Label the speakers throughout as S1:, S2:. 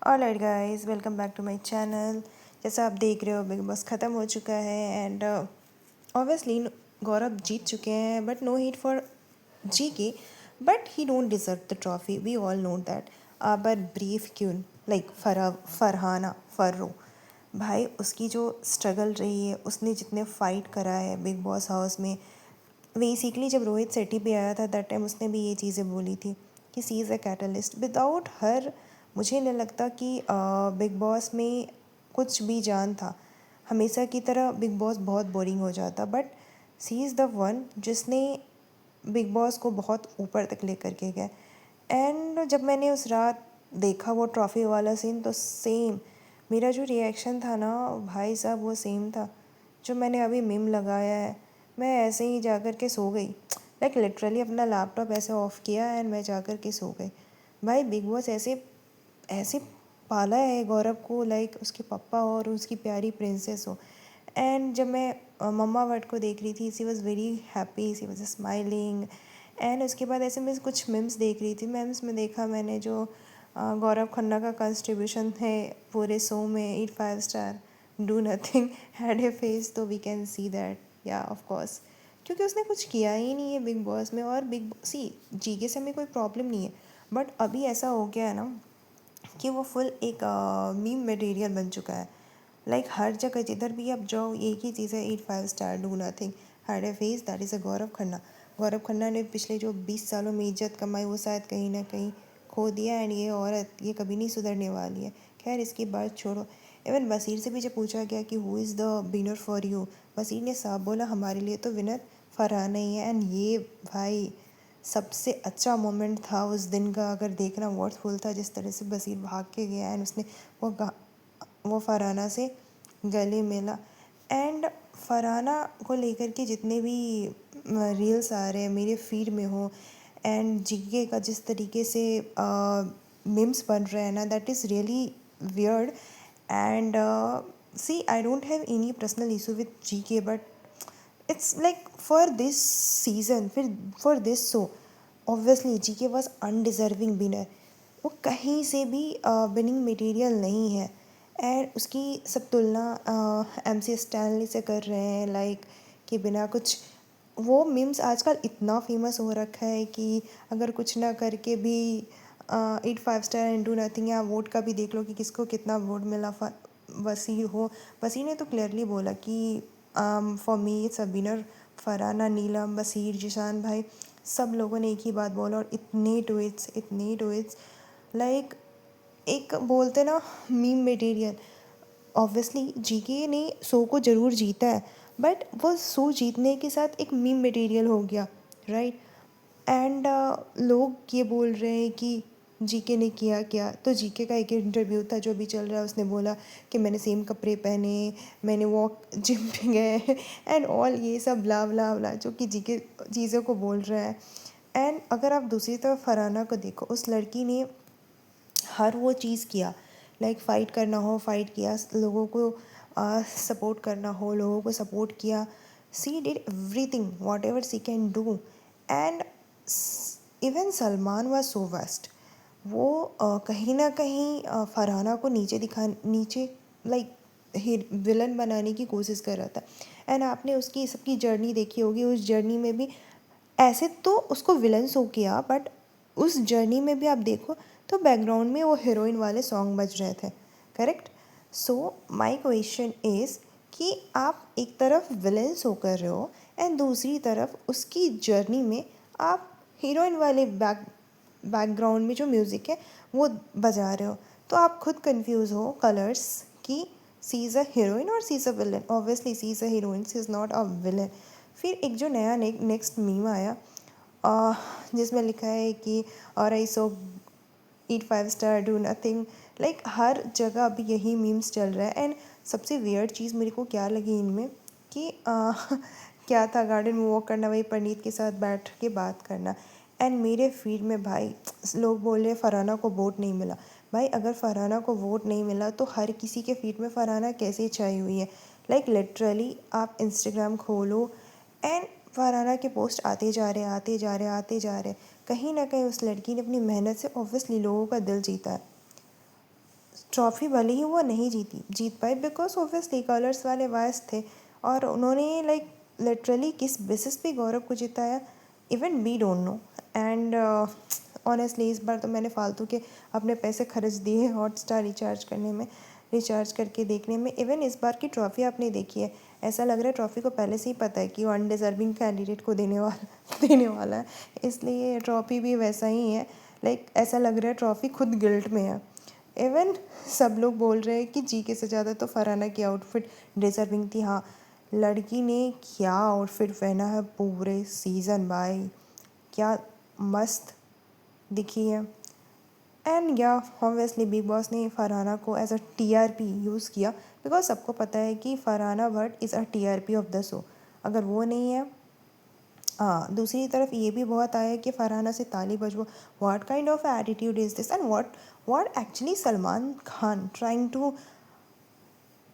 S1: Alright guys, welcome back to my channel. जैसा आप देख रहे हो, बिग बॉस ख़त्म हो चुका है एंड ऑब्वियसली गौरव जीत चुके हैं, but no hate for GK, but he don't deserve the trophy, we all know that. But brief क्यों, लाइक फरहाना फर्रो भाई, उसकी जो स्ट्रगल रही है, उसने जितने फाइट करा है बिग बॉस हाउस में। बेसिकली जब रोहित सेट्टी भी आया था दैट टाइम उसने भी ये चीज़ें बोली थी कि she is a catalyst. Without her मुझे नहीं लगता कि बिग बॉस में कुछ भी जान था। हमेशा की तरह बिग बॉस बहुत बोरिंग हो जाता, but she is the one जिसने बिग बॉस को बहुत ऊपर तक लेकर के गए। एंड जब मैंने उस रात देखा वो ट्रॉफ़ी वाला सीन, तो सेम मेरा जो रिएक्शन था ना भाई साहब, वो सेम था जो मैंने अभी मीम लगाया है। मैं ऐसे ही जा कर के सो गई, लाइक लिटरली अपना लैपटॉप ऐसे ऑफ किया एंड मैं जा कर के सो गई। भाई बिग बॉस ऐसे ऐसे पाला है गौरव को, लाइक उसके पापा और उसकी प्यारी प्रिंसेस हो। एंड जब मैं मम्मा वर्ड को देख रही थी, she was very happy, she was smiling. And उसके बाद ऐसे मैं कुछ मीम्स देख रही थी, मेम्स में देखा मैंने जो गौरव खन्ना का कंट्रीब्यूशन है पूरे शो में, ईट 5 star do nothing had a face, तो वी कैन सी दैट या ऑफ कोर्स, क्योंकि उसने कुछ किया ही नहीं है बिग बॉस में। और बिग सी जीके से हमें कोई प्रॉब्लम नहीं है, बट अभी ऐसा हो गया है ना कि वो फुल एक मीम मटेरियल बन चुका है। लाइक हर जगह जिधर भी आप जाओ एक ही चीज़ है, eat 5 star do nothing had a face, that is a Gaurav Khanna. Gaurav Khanna ने पिछले जो 20 सालों में इज्जत कमाई वो शायद कहीं ना कहीं खो दिया, एंड ये औरत ये कभी नहीं सुधरने वाली है। खैर इसकी बात छोड़ो। इवन बसीर से भी जब पूछा गया कि who is the winner for you, Baseer ने साफ बोला हमारे लिए तो विनर फरहाना ही है। एंड ये भाई सबसे अच्छा मोमेंट था उस दिन का, अगर देखना वॉटफुल था जिस तरह से बसीर भाग के गया एंड उसने वो फरहाना से गले मिला। एंड फरहाना को लेकर के जितने भी रील्स आ रहे हैं मेरे फीड में हो, एंड जीके का जिस तरीके से मीम्स बन रहे हैं ना, that is really weird. And she I don't have any personal issue with GK, but it's like for this season, फिर for this show obviously GK was undeserving winner. वो कहीं से भी विनिंग मटेरियल नहीं है। एंड उसकी सब तुलना MC स्टैनली से कर रहे हैं, लाइक कि बिना कुछ, वो मीम्स आजकल इतना फेमस हो रखा है कि अगर कुछ ना करके भी ईट 5 स्टार एंड डू नथिंग, या वोट का भी देख लो कि किसको कितना वोट मिला। वसीर हो, वसीर ने तो क्लियरली बोला कि for me it's a winner Farhana, Neelam, Baseer, Zeeshan भाई, सब लोगों ने एक ही बात बोला। और इतने ट्वीट्स लाइक एक बोलते ना मीम मटेरियल। ऑब्वियसली जीके ने शो को ज़रूर जीता है, बट वो शो जीतने के साथ एक मीम मटेरियल हो गया, राइट। एंड लोग ये बोल रहे हैं कि जीके ने किया क्या, तो जीके का एक इंटरव्यू था जो भी चल रहा है, उसने बोला कि मैंने सेम कपड़े पहने, मैंने वॉक जिम पे गए एंड ऑल ये सब ब्ला ब्ला ब्ला जो कि जीके चीज़ों को बोल रहा है। एंड अगर आप दूसरी तरफ फरहाना को देखो, उस लड़की ने हर वो चीज़ किया, लाइक फ़ाइट करना हो फ़ाइट किया, लोगों को सपोर्ट करना हो लोगों को सपोर्ट किया। She did everything whatever she can do. And even Salman was so waste, वो कहीं ना कहीं फरहाना को नीचे लाइक विलन बनाने की कोशिश कर रहा था। एंड आपने उसकी सबकी जर्नी देखी होगी, उस जर्नी में भी ऐसे तो उसको विलन शो किया, बट उस जर्नी में भी आप देखो तो बैकग्राउंड में वो हीरोइन वाले सॉन्ग बज रहे थे, correct. So my question is कि आप एक तरफ विलन शो कर रहे हो एंड दूसरी तरफ उसकी जर्नी में आप हीरोइन वाले बैकग्राउंड में जो म्यूज़िक है वो बजा रहे हो, तो आप खुद कंफ्यूज हो कलर्स कि सी इज़ अ हीरोइन और she is a villain. Obviously she is a heroine, she is not a villain. फिर एक जो नया नेक्स्ट मीम आया जिसमें लिखा है कि और आई सो ईट 5 स्टार डू नथिंग, लाइक हर जगह अभी यही मीम्स चल रहा है। एंड सबसे वियर्ड चीज़ मेरे को क्या लगी इनमें कि क्या था, गार्डन में वॉक करना, वही पंडित के साथ बैठ के बात करना। एंड मेरे फीड में भाई लोग बोल रहे फरहाना को वोट नहीं मिला। भाई अगर फरहाना को वोट नहीं मिला तो हर किसी के फीड में फरहाना कैसे छाई हुई है। लाइक लिटरली आप इंस्टाग्राम खोलो एंड फरहाना के पोस्ट आते जा रहे आते जा रहे आते जा रहे। कहीं ना कहीं उस लड़की ने अपनी मेहनत से ऑब्वियसली लोगों का दिल जीता है। ट्रॉफ़ी भले ही वो नहीं जीत पाए बिकॉज ऑब्वियसली कलर्स वाले वायस थे और उन्होंने लाइक लिटरली किस बेसिस पे गौरव को जिताया even we don't know and honestly इस बार तो मैंने फालतू के अपने पैसे खर्च दिए हॉटस्टार रिचार्ज करने में, रिचार्ज करके देखने में। इवन इस बार की ट्रॉफ़ी आपने देखी है, ऐसा लग रहा है ट्रॉफ़ी को पहले से ही पता है कि वो अनडिज़र्विंग कैंडिडेट को देने वाला है, इसलिए ट्रॉफ़ी भी वैसा ही है। लाइक ऐसा लग रहा है ट्रॉफ़ी खुद गिल्ट में है। इवन सब लोग बोल रहे हैं कि जीके से ज़्यादा तो फरहाना की आउटफिट डिज़र्विंग थी। हाँ, लड़की ने क्या आउटफिट पहना है पूरे सीज़न भाई, क्या मस्त दिखी है। एंड या ऑब्वियसली बिग बॉस ने फरहाना को एज अ टीआरपी यूज़ किया बिकॉज सबको पता है कि Farhana Bhatt is a TRP of the show. अगर वो नहीं है, हाँ, दूसरी तरफ ये भी बहुत आया कि फरहाना से ताली बजवाओ, what kind of attitude is this and what actually Salman Khan trying to,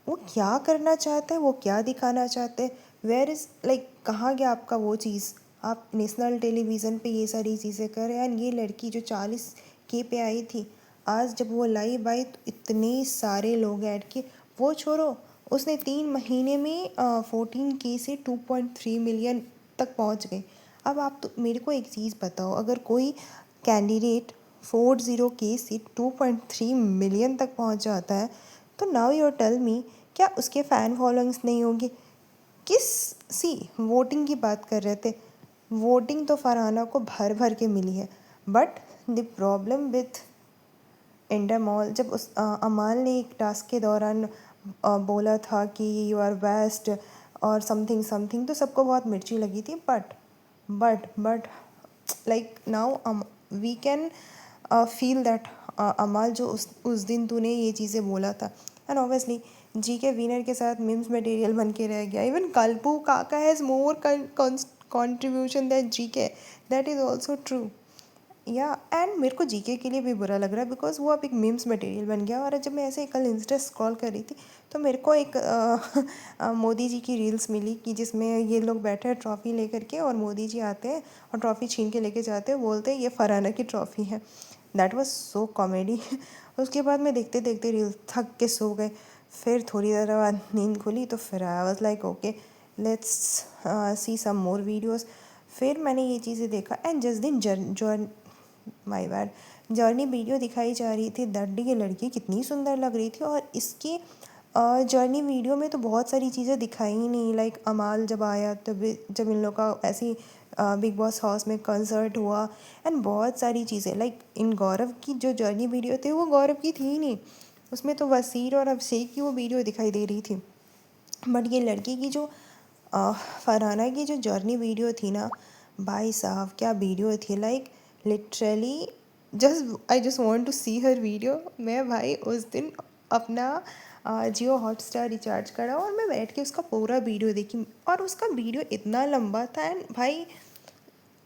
S1: वो क्या करना चाहते हैं, वो क्या दिखाना चाहते हैं, वेयर इज़ लाइक कहाँ गया आपका वो चीज़। आप नेशनल टेलीविज़न पे ये सारी चीज़ें कर रहे हैं एंड ये लड़की जो 40K पे आई थी, आज जब वो लाइव आई तो इतने सारे लोग ऐड किए। वो छोड़ो, उसने 3 महीने में 14K से 2.3 मिलियन तक पहुंच गई। अब आप तो मेरे को एक चीज़ बताओ, अगर कोई कैंडिडेट 40K से 2.3 मिलियन तक पहुंच जाता है तो नाउ योर टेल मी, क्या उसके फ़ैन फॉलोइंग्स नहीं होंगे? किस सी वोटिंग की बात कर रहे थे, वोटिंग तो फरहाना को भर भर के मिली है। But the problem with India mall, जब अमाल ने एक टास्क के दौरान बोला था कि यू आर बेस्ट और समथिंग समथिंग, तो सबको बहुत मिर्ची लगी थी। But like now we can feel that Amaal जो उस दिन तूने ये चीज़ें बोला था। एंड ऑब्वियसली जी के विनर के साथ मीम्स मटेरियल बन के रह गया। इवन कल्पू काका हैज़ मोर कंट्रीब्यूशन दैट जी के, दैट इज़ ऑल्सो ट्रू। या एंड मेरे को जीके के लिए भी बुरा लग रहा है बिकॉज वो अब एक मीम्स मटेरियल बन गया। और जब मैं ऐसे कल इंस्टा स्क्रॉल कर रही थी तो मेरे को एक मोदी जी की रील्स मिली कि जिसमें ये लोग बैठे हैं ट्रॉफ़ी लेकर के और मोदी जी आते हैं और ट्रॉफ़ी छीन के लेके जाते हैं, बोलते हैं ये फरहाना की ट्रॉफ़ी है। That was so comedy. उसके बाद मैं देखते देखते रील थक के सो गए। फिर थोड़ी देर बाद नींद खुली तो फिर I was like okay, let's see some more videos. फिर मैंने ये चीज़ें देखा एंड जिस दिन माय बैड जर्नी वीडियो दिखाई जा रही थी, दड्डी की लड़की कितनी सुंदर लग रही थी। और इसकी जर्नी वीडियो में तो बहुत सारी चीज़ें दिखाई ही नहीं। लाइक अमाल जब आया तब जब इन लोग का ऐसी बिग बॉस हाउस में कंसर्ट हुआ एंड बहुत सारी चीज़ें लाइक इन गौरव की जो जर्नी वीडियो थी वो गौरव की थी ही नहीं, उसमें तो वसीर और अभिषेक की वो वीडियो दिखाई दे रही थी। बट ये लड़की की जो फरहाना की जो जर्नी वीडियो थी ना, भाई साहब क्या वीडियो थी। Like literally just I just want to see her video. मैं भाई उस दिन अपना जियो हॉटस्टार रिचार्ज करा और मैं बैठ के उसका पूरा वीडियो देखी और उसका वीडियो इतना लंबा था एंड भाई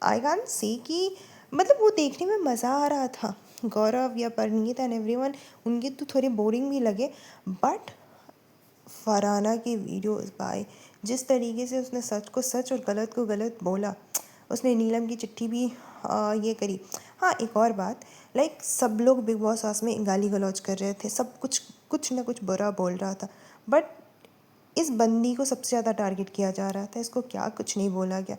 S1: आई कैन सी कि मतलब वो देखने में मज़ा आ रहा था। गौरव या परनीत एंड एवरीवन उनके तो थोड़े बोरिंग भी लगे, बट फरहाना की वीडियोस भाई, जिस तरीके से उसने सच को सच और गलत को गलत बोला, उसने नीलम की चिट्ठी भी ये करी। हाँ, एक और बात, लाइक सब लोग बिग बॉस हाउस में गाली गलौज कर रहे थे, सब कुछ ना कुछ बुरा बोल रहा था, बट इस बंदी को सबसे ज़्यादा टारगेट किया जा रहा था। इसको क्या कुछ नहीं बोला गया,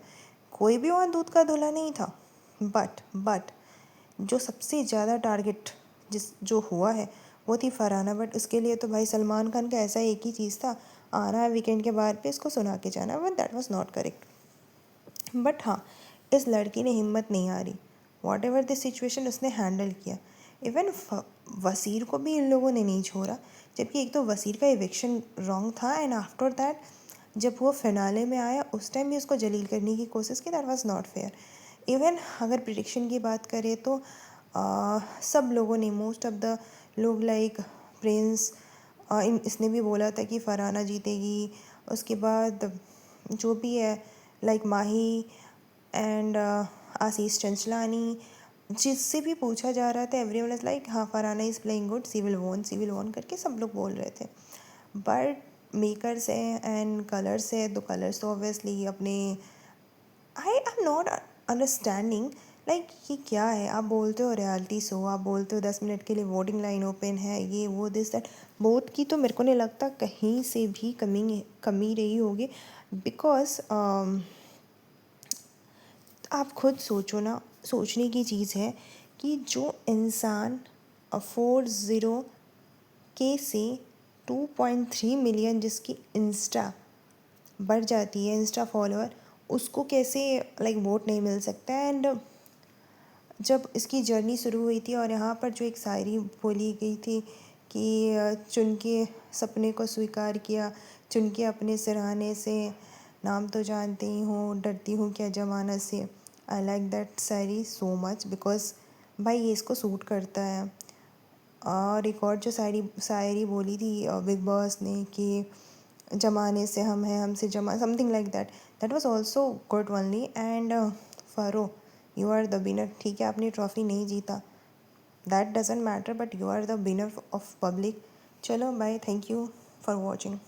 S1: कोई भी वहाँ दूध का धुला नहीं था। बट जो सबसे ज़्यादा टारगेट जो हुआ है वो थी फरहाना। बट उसके लिए तो भाई सलमान खान का ऐसा एक ही चीज़ था, आना है वीकेंड के बार पे इसको सुना के जाना, but that was not correct. But हाँ, इस लड़की ने हिम्मत नहीं हारी, वॉट एवर द सिचुएशन उसने हैंडल किया। इवन वसीर को भी इन लोगों ने नहीं छोड़ा, जबकि एक तो वसीर का इविक्शन रॉन्ग था एंड आफ्टर दैट जब वो फिनाले में आया उस टाइम भी उसको जलील करने की कोशिश की, that was not fair. Even अगर प्रिडिक्शन की बात करें तो सब लोगों ने, मोस्ट ऑफ द लोग लाइक प्रिंस, इसने भी बोला था कि फरहाना जीतेगी। उसके बाद जो भी है लाइक माही एंड आशीष चंचलानी, जिससे भी पूछा जा रहा था एवरीवन इज़ लाइक हाँ Farhana is playing good, she will won करके सब लोग बोल रहे थे। बट मेकर्स है एंड कलर्स है, तो कलर्स तो ऑब्वियसली अपने, I am not understanding like ये क्या है? आप बोलते हो रियलिटी शो, आप बोलते हो 10 मिनट के लिए वोटिंग लाइन ओपन है, ये वो दिस दैट। वोट की तो मेरे को नहीं लगता कहीं से भी कमी रही होगी, बिकॉज आप खुद सोचो ना, सोचने की चीज़ है कि जो इंसान 40K से 2.3 मिलियन जिसकी इंस्टा बढ़ जाती है, इंस्टा फॉलोअर, उसको कैसे लाइक वोट नहीं मिल सकता है? एंड जब इसकी जर्नी शुरू हुई थी और यहाँ पर जो एक शायरी बोली गई थी कि चुन के सपने को स्वीकार किया, चुन के अपने सिरहाने से, नाम तो जानते ही हो, डरती हूँ क्या ज़माना से। I like that Shayari so much, because भाई ये इसको सूट करता है। और एक और जो शायरी शायरी बोली थी बिग बॉस ने कि ज़माने से हम हैं, हमसे जमा, something like that, that was also good only. And Farru, you are the winner. ठीक है, आपने ट्रॉफी नहीं जीता, that doesn't matter, but you are the winner of public. चलो bye, thank you for watching.